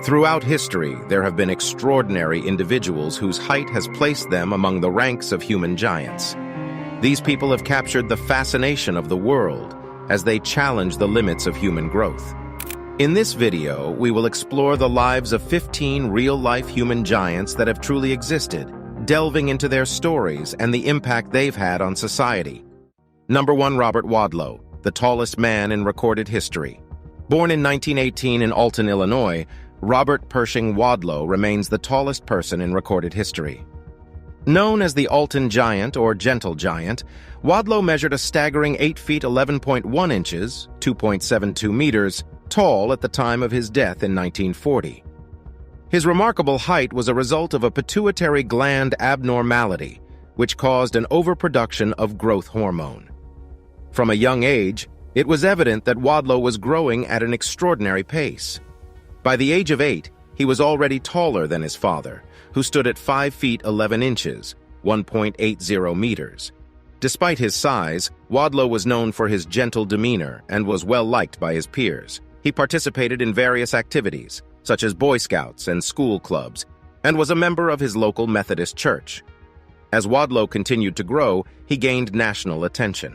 Throughout history, there have been extraordinary individuals whose height has placed them among the ranks of human giants. These people have captured the fascination of the world as they challenge the limits of human growth. In this video, we will explore the lives of 15 real-life human giants that have truly existed, delving into their stories and the impact they've had on society. Number 1. Robert Wadlow, the tallest man in recorded history. Born in 1918 in Alton, Illinois, Robert Pershing Wadlow remains the tallest person in recorded history. Known as the Alton Giant or Gentle Giant, Wadlow measured a staggering 8 feet 11.1 inches, 2.72 meters, tall at the time of his death in 1940. His remarkable height was a result of a pituitary gland abnormality, which caused an overproduction of growth hormone. From a young age, it was evident that Wadlow was growing at an extraordinary pace. By the age of 8, he was already taller than his father, who stood at 5 feet 11 inches, 1.80 meters. Despite his size, Wadlow was known for his gentle demeanor and was well liked by his peers. He participated in various activities, such as Boy Scouts and school clubs, and was a member of his local Methodist church. As Wadlow continued to grow, he gained national attention.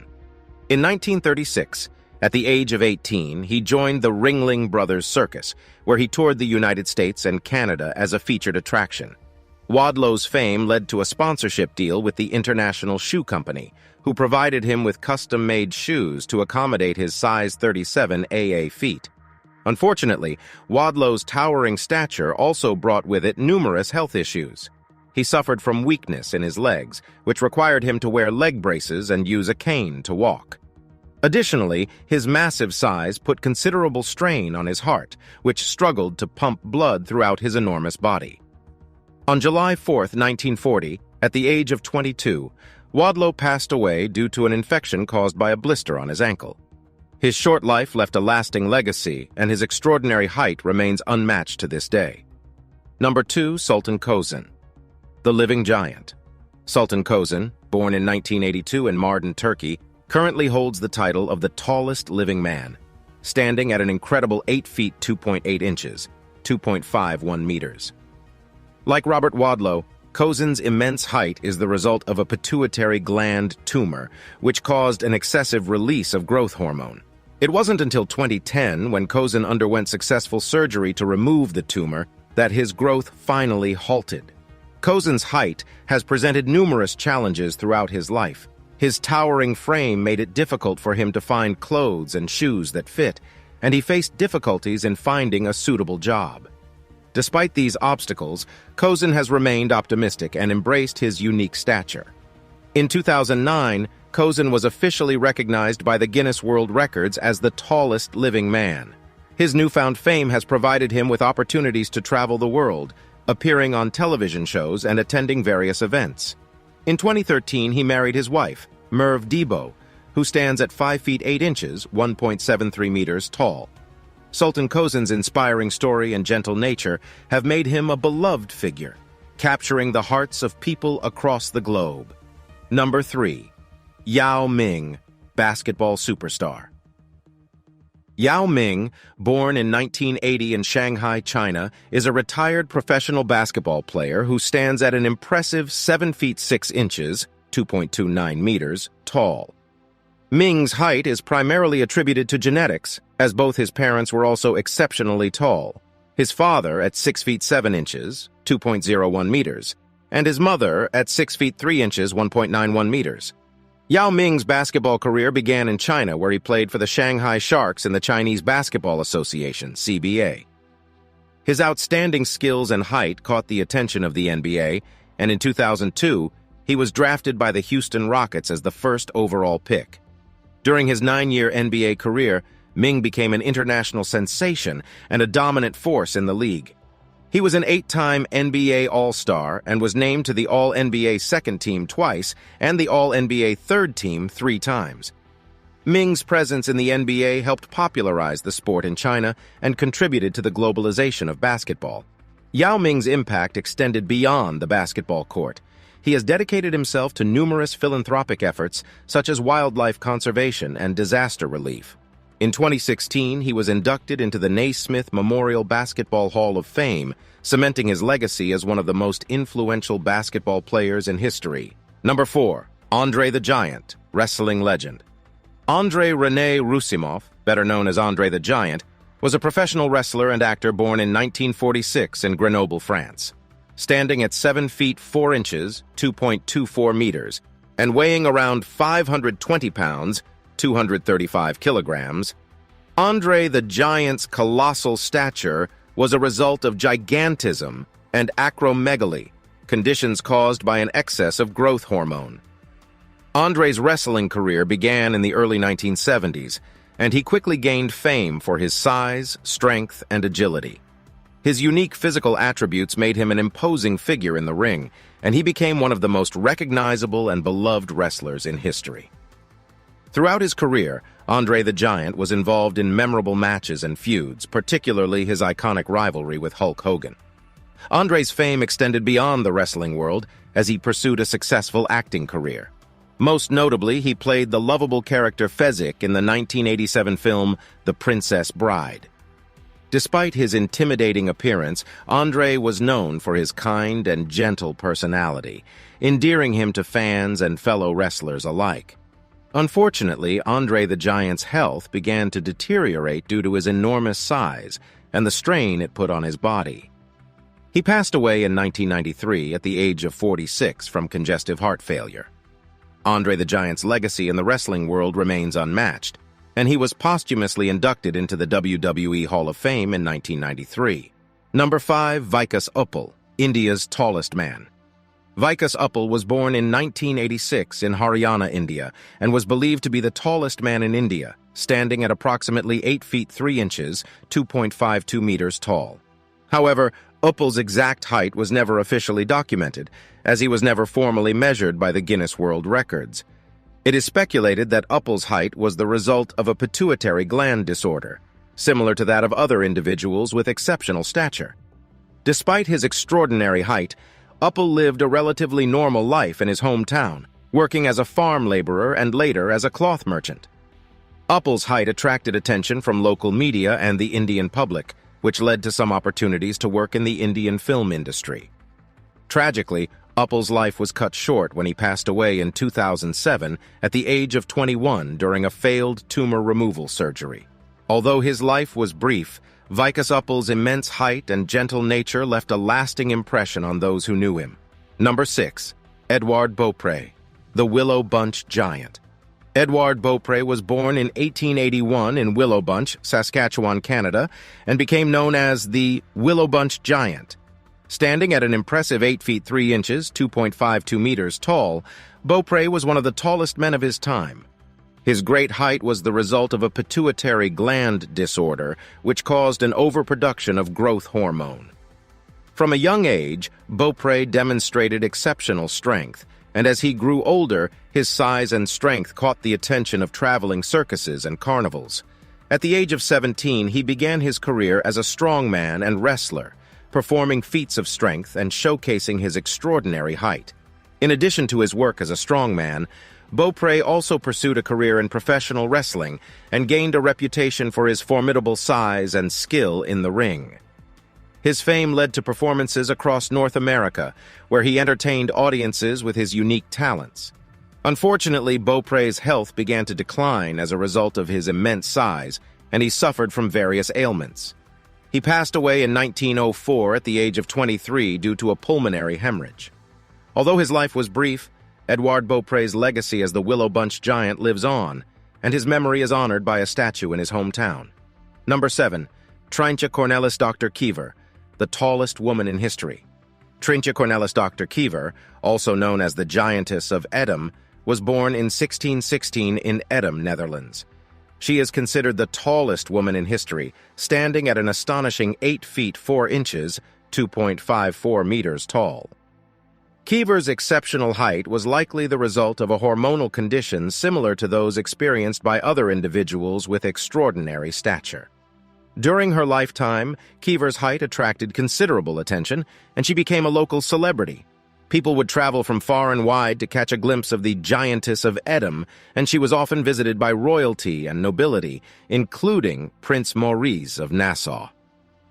In 1936, at the age of 18, he joined the Ringling Brothers Circus, where he toured the United States and Canada as a featured attraction. Wadlow's fame led to a sponsorship deal with the International Shoe Company, who provided him with custom-made shoes to accommodate his size 37 AA feet. Unfortunately, Wadlow's towering stature also brought with it numerous health issues. He suffered from weakness in his legs, which required him to wear leg braces and use a cane to walk. Additionally, his massive size put considerable strain on his heart, which struggled to pump blood throughout his enormous body. On July 4, 1940, at the age of 22, Wadlow passed away due to an infection caused by a blister on his ankle. His short life left a lasting legacy, and his extraordinary height remains unmatched to this day. Number 2. Sultan Kösen, the living giant. Sultan Kösen, born in 1982 in Mardin, Turkey, currently holds the title of the tallest living man, standing at an incredible 8 feet 2.8 inches, 2.51 meters. Like Robert Wadlow, Kösen's immense height is the result of a pituitary gland tumor, which caused an excessive release of growth hormone. It wasn't until 2010, when Kösen underwent successful surgery to remove the tumor, that his growth finally halted. Kösen's height has presented numerous challenges throughout his life. His towering frame made it difficult for him to find clothes and shoes that fit, and he faced difficulties in finding a suitable job. Despite these obstacles, Kösen has remained optimistic and embraced his unique stature. In 2009, Kösen was officially recognized by the Guinness World Records as the tallest living man. His newfound fame has provided him with opportunities to travel the world, appearing on television shows and attending various events. In 2013, he married his wife, Merve Debo, who stands at 5 feet 8 inches, 1.73 meters tall. Sultan Kösen's inspiring story and gentle nature have made him a beloved figure, capturing the hearts of people across the globe. Number 3. Yao Ming, basketball superstar. Yao Ming, born in 1980 in Shanghai, China, is a retired professional basketball player who stands at an impressive 7 feet 6 inches, 2.29 meters, tall. Ming's height is primarily attributed to genetics, as both his parents were also exceptionally tall. His father at 6 feet 7 inches, 2.01 meters, and his mother at 6 feet 3 inches, 1.91 meters. Yao Ming's basketball career began in China, where he played for the Shanghai Sharks in the Chinese Basketball Association, CBA. His outstanding skills and height caught the attention of the NBA, and in 2002, he was drafted by the Houston Rockets as the first overall pick. During his 9-year NBA career, Ming became an international sensation and a dominant force in the league. He was an 8-time NBA All-Star and was named to the All-NBA Second Team twice and the All-NBA Third Team 3 times. Ming's presence in the NBA helped popularize the sport in China and contributed to the globalization of basketball. Yao Ming's impact extended beyond the basketball court. He has dedicated himself to numerous philanthropic efforts, such as wildlife conservation and disaster relief. In 2016, he was inducted into the Naismith Memorial Basketball Hall of Fame, cementing his legacy as one of the most influential basketball players in history. Number 4. Andre the Giant, wrestling legend. Andre Rene Roussimoff, better known as Andre the Giant, was a professional wrestler and actor born in 1946 in Grenoble, France. Standing at 7 feet 4 inches, 2.24 meters, and weighing around 520 pounds, 235 kilograms, Andre the Giant's colossal stature was a result of gigantism and acromegaly, conditions caused by an excess of growth hormone. Andre's wrestling career began in the early 1970s, and he quickly gained fame for his size, strength, and agility. His unique physical attributes made him an imposing figure in the ring, and he became one of the most recognizable and beloved wrestlers in history. Throughout his career, Andre the Giant was involved in memorable matches and feuds, particularly his iconic rivalry with Hulk Hogan. Andre's fame extended beyond the wrestling world as he pursued a successful acting career. Most notably, he played the lovable character Fezzik in the 1987 film The Princess Bride. Despite his intimidating appearance, Andre was known for his kind and gentle personality, endearing him to fans and fellow wrestlers alike. Unfortunately, Andre the Giant's health began to deteriorate due to his enormous size and the strain it put on his body. He passed away in 1993 at the age of 46 from congestive heart failure. Andre the Giant's legacy in the wrestling world remains unmatched, and he was posthumously inducted into the WWE Hall of Fame in 1993. Number 5. Vikas Uppal, India's tallest man. Vikas Uppal was born in 1986 in Haryana, India, and was believed to be the tallest man in India, standing at approximately 8 feet 3 inches, 2.52 meters tall. However, Uppal's exact height was never officially documented, as he was never formally measured by the Guinness World Records. It is speculated that Uppal's height was the result of a pituitary gland disorder, similar to that of other individuals with exceptional stature. Despite his extraordinary height, Uppal lived a relatively normal life in his hometown, working as a farm laborer and later as a cloth merchant. Uppal's height attracted attention from local media and the Indian public, which led to some opportunities to work in the Indian film industry. Tragically, Uppal's life was cut short when he passed away in 2007 at the age of 21 during a failed tumor removal surgery. Although his life was brief, Vikas Uppal's immense height and gentle nature left a lasting impression on those who knew him. Number 6. Edouard Beaupré, the Willow Bunch Giant. Edouard Beaupré was born in 1881 in Willow Bunch, Saskatchewan, Canada, and became known as the Willow Bunch Giant. Standing at an impressive 8 feet 3 inches, 2.52 meters tall, Beaupré was one of the tallest men of his time. His great height was the result of a pituitary gland disorder, which caused an overproduction of growth hormone. From a young age, Beaupré demonstrated exceptional strength, and as he grew older, his size and strength caught the attention of traveling circuses and carnivals. At the age of 17, he began his career as a strongman and wrestler, performing feats of strength and showcasing his extraordinary height. In addition to his work as a strongman, Beaupré also pursued a career in professional wrestling and gained a reputation for his formidable size and skill in the ring. His fame led to performances across North America, where he entertained audiences with his unique talents. Unfortunately, Beaupré's health began to decline as a result of his immense size, and he suffered from various ailments. He passed away in 1904 at the age of 23 due to a pulmonary hemorrhage. Although his life was brief, Edouard Beaupré's legacy as the Willow Bunch Giant lives on, and his memory is honored by a statue in his hometown. Number 7. Treintje Cornelis Dr. Kiever, the tallest woman in history. Treintje Cornelis Dr. Kiever, also known as the Giantess of Edam, was born in 1616 in Edam, Netherlands. She is considered the tallest woman in history, standing at an astonishing 8 feet 4 inches, 2.54 meters tall. Kiever's exceptional height was likely the result of a hormonal condition similar to those experienced by other individuals with extraordinary stature. During her lifetime, Kiever's height attracted considerable attention, and she became a local celebrity. People would travel from far and wide to catch a glimpse of the Giantess of Edom, and she was often visited by royalty and nobility, including Prince Maurice of Nassau.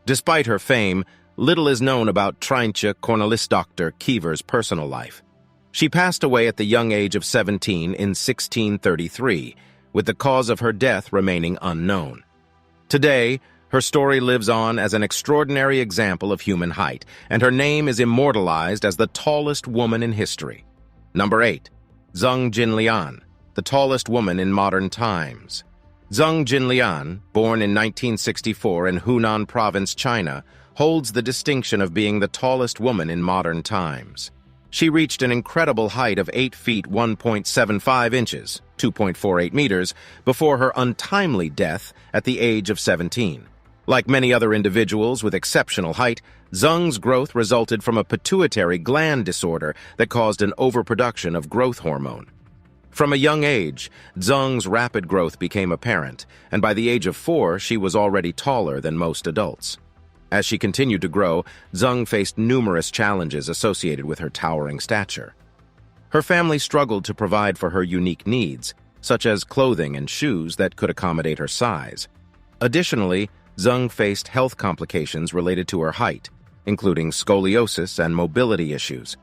Despite her fame, little is known about Treintje Cornelisdochter Kiever's personal life. She passed away at the young age of 17 in 1633, with the cause of her death remaining unknown. Today, her story lives on as an extraordinary example of human height, and her name is immortalized as the tallest woman in history. Number 8. Zheng Jinlian, the tallest woman in modern times. Zheng Jinlian, born in 1964 in Hunan Province, China, holds the distinction of being the tallest woman in modern times. She reached an incredible height of 8 feet 1.75 inches, 2.48 meters, before her untimely death at the age of 17. Like many other individuals with exceptional height, Zheng's growth resulted from a pituitary gland disorder that caused an overproduction of growth hormone. From a young age, Zheng's rapid growth became apparent, and by the age of 4, she was already taller than most adults. As she continued to grow, Zheng faced numerous challenges associated with her towering stature. Her family struggled to provide for her unique needs, such as clothing and shoes that could accommodate her size. Additionally, Zheng faced health complications related to her height, including scoliosis and mobility issues.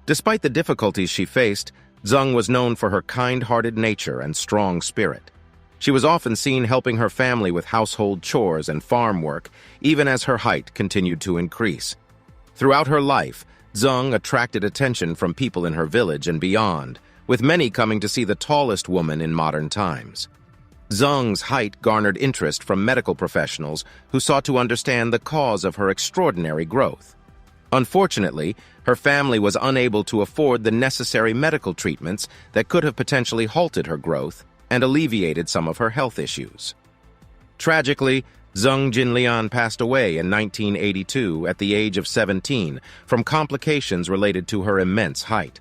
Despite the difficulties she faced, Zheng was known for her kind-hearted nature and strong spirit. She was often seen helping her family with household chores and farm work, even as her height continued to increase. Throughout her life, Zheng attracted attention from people in her village and beyond, with many coming to see the tallest woman in modern times. Zheng's height garnered interest from medical professionals who sought to understand the cause of her extraordinary growth. Unfortunately, her family was unable to afford the necessary medical treatments that could have potentially halted her growth and alleviated some of her health issues. Tragically, Zheng Jinlian passed away in 1982 at the age of 17 from complications related to her immense height.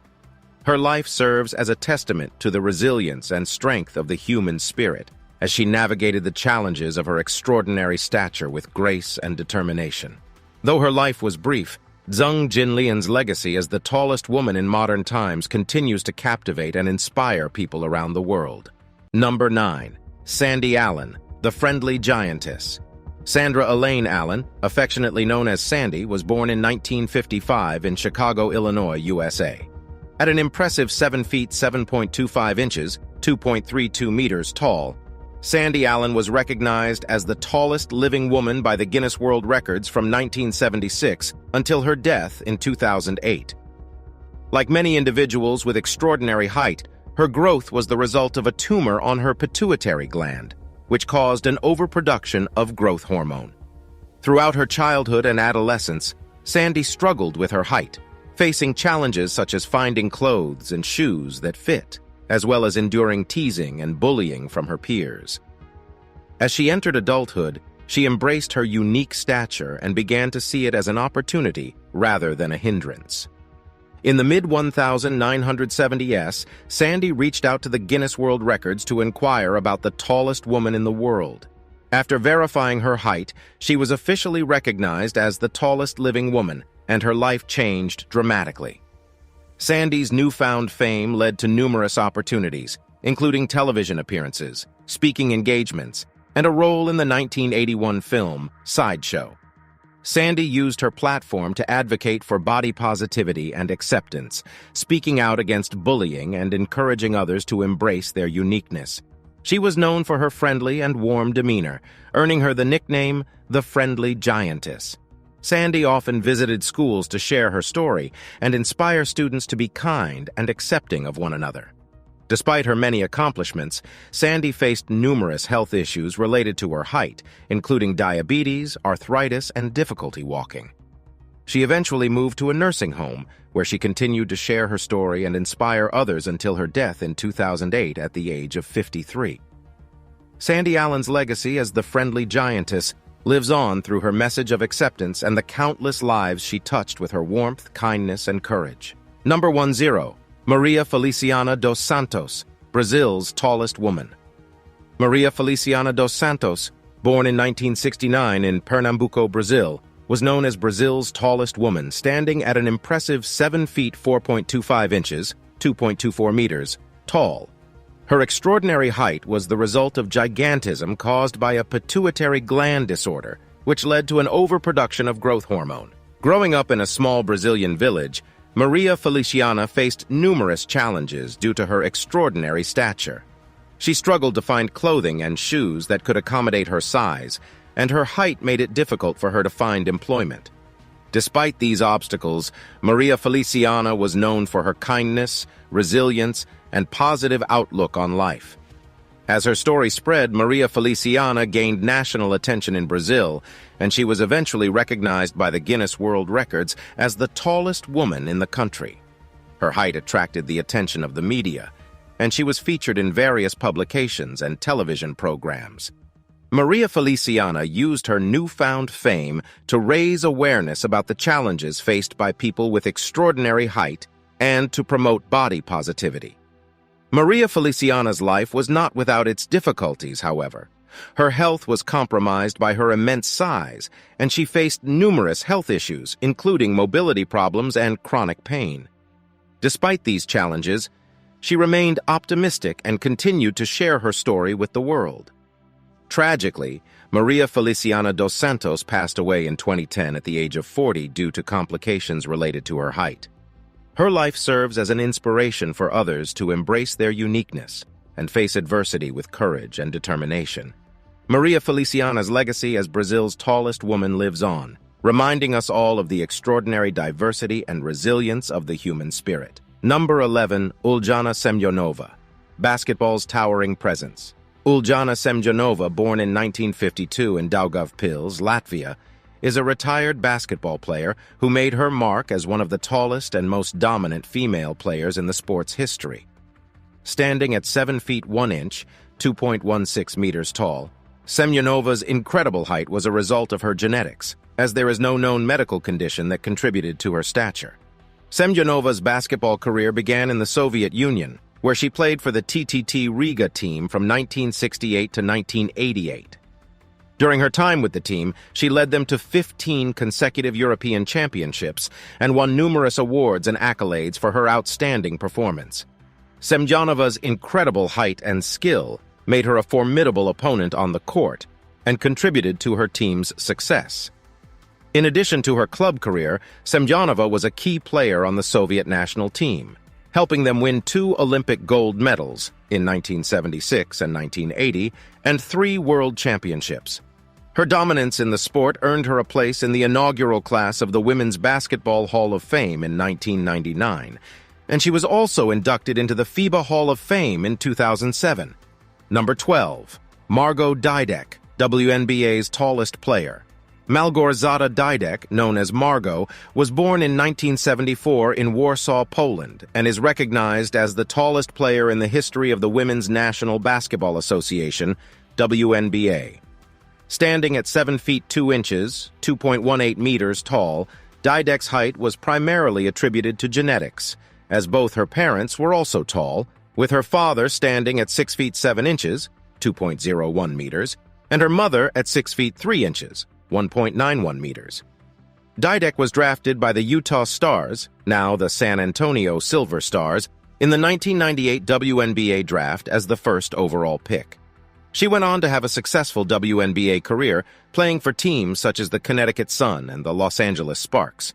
Her life serves as a testament to the resilience and strength of the human spirit, as she navigated the challenges of her extraordinary stature with grace and determination. Though her life was brief, Zheng Jinlian's legacy as the tallest woman in modern times continues to captivate and inspire people around the world. Number 9. Sandy Allen, the Friendly Giantess. Sandra Elaine Allen, affectionately known as Sandy, was born in 1955 in Chicago, Illinois, USA. At an impressive 7 feet 7.25 inches, 2.32 meters tall, Sandy Allen was recognized as the tallest living woman by the Guinness World Records from 1976 until her death in 2008. Like many individuals with extraordinary height, her growth was the result of a tumor on her pituitary gland, which caused an overproduction of growth hormone. Throughout her childhood and adolescence, Sandy struggled with her height, facing challenges such as finding clothes and shoes that fit, as well as enduring teasing and bullying from her peers. As she entered adulthood, she embraced her unique stature and began to see it as an opportunity rather than a hindrance. In the mid-1970s, Sandy reached out to the Guinness World Records to inquire about the tallest woman in the world. After verifying her height, she was officially recognized as the tallest living woman, and her life changed dramatically. Sandy's newfound fame led to numerous opportunities, including television appearances, speaking engagements, and a role in the 1981 film Sideshow. Sandy used her platform to advocate for body positivity and acceptance, speaking out against bullying and encouraging others to embrace their uniqueness. She was known for her friendly and warm demeanor, earning her the nickname the Friendly Giantess. Sandy often visited schools to share her story and inspire students to be kind and accepting of one another. Despite her many accomplishments, Sandy faced numerous health issues related to her height, including diabetes, arthritis, and difficulty walking. She eventually moved to a nursing home, where she continued to share her story and inspire others until her death in 2008 at the age of 53. Sandy Allen's legacy as the Friendly Giantess lives on through her message of acceptance and the countless lives she touched with her warmth, kindness, and courage. Number 10. Maria Feliciana dos Santos, Brazil's tallest woman. Maria Feliciana dos Santos, born in 1969 in Pernambuco, Brazil, was known as Brazil's tallest woman, standing at an impressive 7 feet 4.25 inches, 2.24 meters, tall. Her extraordinary height was the result of gigantism caused by a pituitary gland disorder, which led to an overproduction of growth hormone. Growing up in a small Brazilian village, Maria Feliciana faced numerous challenges due to her extraordinary stature. She struggled to find clothing and shoes that could accommodate her size, and her height made it difficult for her to find employment. Despite these obstacles, Maria Feliciana was known for her kindness, resilience, and positive outlook on life. As her story spread, Maria Feliciana gained national attention in Brazil, and she was eventually recognized by the Guinness World Records as the tallest woman in the country. Her height attracted the attention of the media, and she was featured in various publications and television programs. Maria Feliciana used her newfound fame to raise awareness about the challenges faced by people with extraordinary height and to promote body positivity. Maria Feliciana's life was not without its difficulties, however. Her health was compromised by her immense size, and she faced numerous health issues, including mobility problems and chronic pain. Despite these challenges, she remained optimistic and continued to share her story with the world. Tragically, Maria Feliciana dos Santos passed away in 2010 at the age of 40 due to complications related to her height. Her life serves as an inspiration for others to embrace their uniqueness and face adversity with courage and determination. Maria Feliciana's legacy as Brazil's tallest woman lives on, reminding us all of the extraordinary diversity and resilience of the human spirit. Number 11, Uljana Semjonova. Basketball's towering presence. Uljana Semjonova, born in 1952 in Daugavpils, Latvia, is a retired basketball player who made her mark as one of the tallest and most dominant female players in the sport's history. Standing at 7 feet 1 inch, 2.16 meters tall, Semjonova's incredible height was a result of her genetics, as there is no known medical condition that contributed to her stature. Semjonova's basketball career began in the Soviet Union, where she played for the TTT Riga team from 1968 to 1988. During her time with the team, she led them to 15 consecutive European championships and won numerous awards and accolades for her outstanding performance. Semjonova's incredible height and skill made her a formidable opponent on the court and contributed to her team's success. In addition to her club career, Semjonova was a key player on the Soviet national team, helping them win 2 Olympic gold medals in 1976 and 1980 and 3 world championships. Her dominance in the sport earned her a place in the inaugural class of the Women's Basketball Hall of Fame in 1999, and she was also inducted into the FIBA Hall of Fame in 2007. Number 12, Margot Didek, WNBA's tallest player. Malgorzata Didek, known as Margot, was born in 1974 in Warsaw, Poland, and is recognized as the tallest player in the history of the Women's National Basketball Association, WNBA. Standing at 7 feet 2 inches, 2.18 meters tall, Didek's height was primarily attributed to genetics, as both her parents were also tall, with her father standing at 6 feet 7 inches, 2.01 meters, and her mother at 6 feet 3 inches, 1.91 meters. Didek was drafted by the Utah Stars, now the San Antonio Silver Stars, in the 1998 WNBA draft as the first overall pick. She went on to have a successful WNBA career, playing for teams such as the Connecticut Sun and the Los Angeles Sparks.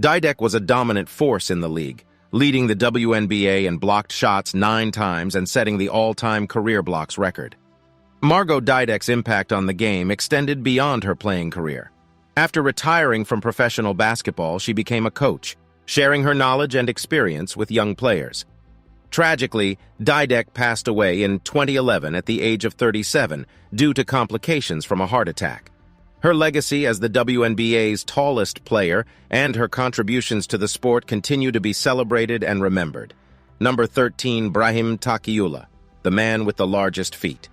Didek was a dominant force in the league, leading the WNBA in blocked shots 9 times and setting the all-time career blocks record. Margot Didek's impact on the game extended beyond her playing career. After retiring from professional basketball, she became a coach, sharing her knowledge and experience with young players. Tragically, Didek passed away in 2011 at the age of 37 due to complications from a heart attack. Her legacy as the WNBA's tallest player and her contributions to the sport continue to be celebrated and remembered. Number 13, Brahim Taqiullah, the man with the largest feet.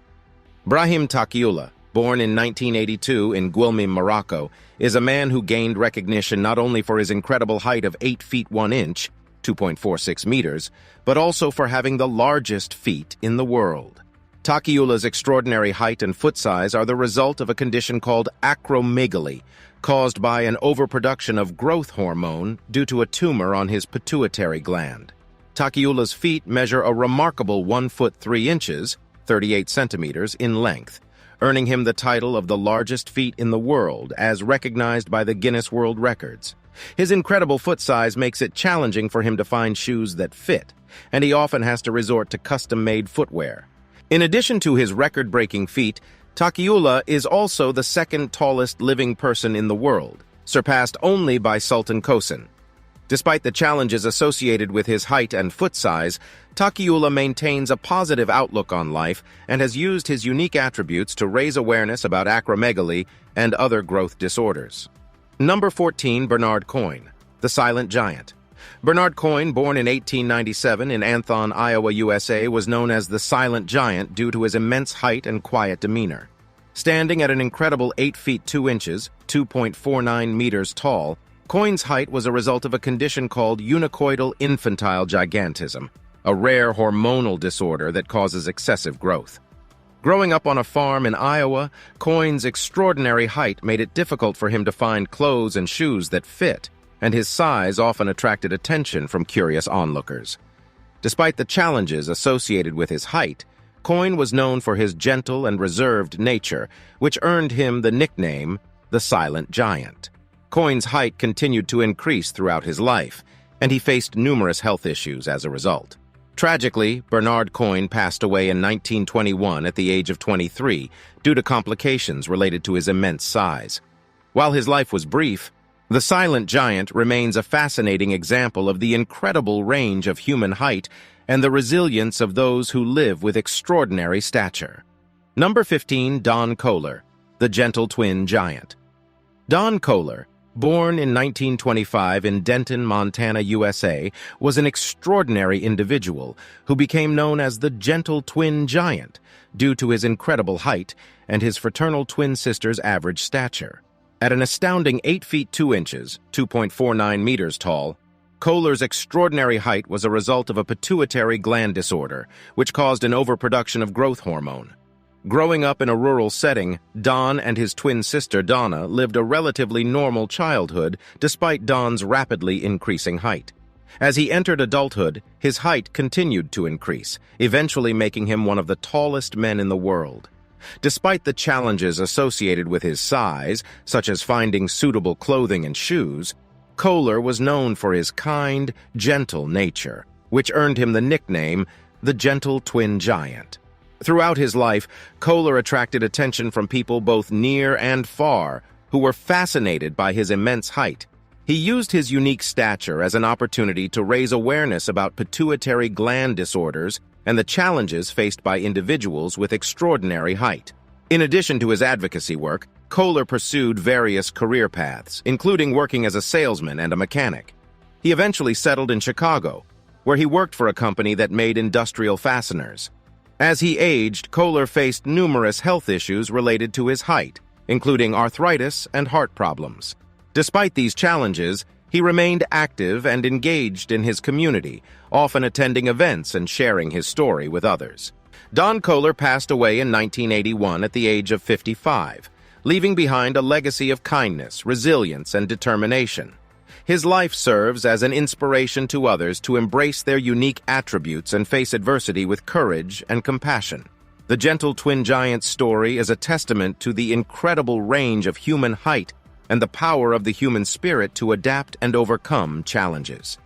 Brahim Taqiullah, born in 1982 in Guilmim, Morocco, is a man who gained recognition not only for his incredible height of 8 feet 1 inch, 2.46 meters, but also for having the largest feet in the world. Taqiullah's extraordinary height and foot size are the result of a condition called acromegaly, caused by an overproduction of growth hormone due to a tumor on his pituitary gland. Takiula's feet measure a remarkable 1 foot 3 inches, 38 centimeters, in length, earning him the title of the largest feet in the world as recognized by the Guinness World Records. His incredible foot size makes it challenging for him to find shoes that fit, and he often has to resort to custom-made footwear. In addition to his record-breaking feat, Takiula is also the second tallest living person in the world, surpassed only by Sultan Kosen. Despite the challenges associated with his height and foot size, Takiula maintains a positive outlook on life and has used his unique attributes to raise awareness about acromegaly and other growth disorders. Number 14. Bernard Coyne, the Silent Giant. Bernard Coyne, born in 1897 in Anthon, Iowa, USA, was known as the Silent Giant due to his immense height and quiet demeanor. Standing at an incredible 8 feet 2 inches, 2.49 meters tall, Coyne's height was a result of a condition called unicoidal infantile gigantism, a rare hormonal disorder that causes excessive growth. Growing up on a farm in Iowa, Coyne's extraordinary height made it difficult for him to find clothes and shoes that fit, and his size often attracted attention from curious onlookers. Despite the challenges associated with his height, Coyne was known for his gentle and reserved nature, which earned him the nickname the Silent Giant. Coyne's height continued to increase throughout his life, and he faced numerous health issues as a result. Tragically, Bernard Coyne passed away in 1921 at the age of 23 due to complications related to his immense size. While his life was brief, the Silent Giant remains a fascinating example of the incredible range of human height and the resilience of those who live with extraordinary stature. Number 15. Don Kohler, the Gentle Twin Giant. Don Kohler, born in 1925 in Denton, Montana, USA, was an extraordinary individual who became known as the Gentle Twin Giant due to his incredible height and his fraternal twin sister's average stature. At an astounding 8 feet 2 inches, 2.49 meters tall, Kohler's extraordinary height was a result of a pituitary gland disorder, which caused an overproduction of growth hormone. Growing up in a rural setting, Don and his twin sister Donna lived a relatively normal childhood despite Don's rapidly increasing height. As he entered adulthood, his height continued to increase, eventually making him one of the tallest men in the world. Despite the challenges associated with his size, such as finding suitable clothing and shoes, Kohler was known for his kind, gentle nature, which earned him the nickname the Gentle Twin Giant. Throughout his life, Kohler attracted attention from people both near and far who were fascinated by his immense height. He used his unique stature as an opportunity to raise awareness about pituitary gland disorders and the challenges faced by individuals with extraordinary height. In addition to his advocacy work, Kohler pursued various career paths, including working as a salesman and a mechanic. He eventually settled in Chicago, where he worked for a company that made industrial fasteners. As he aged, Kohler faced numerous health issues related to his height, including arthritis and heart problems. Despite these challenges, he remained active and engaged in his community, often attending events and sharing his story with others. Don Kohler passed away in 1981 at the age of 55, leaving behind a legacy of kindness, resilience, and determination. His life serves as an inspiration to others to embrace their unique attributes and face adversity with courage and compassion. The Gentle Twin Giant's story is a testament to the incredible range of human height and the power of the human spirit to adapt and overcome challenges.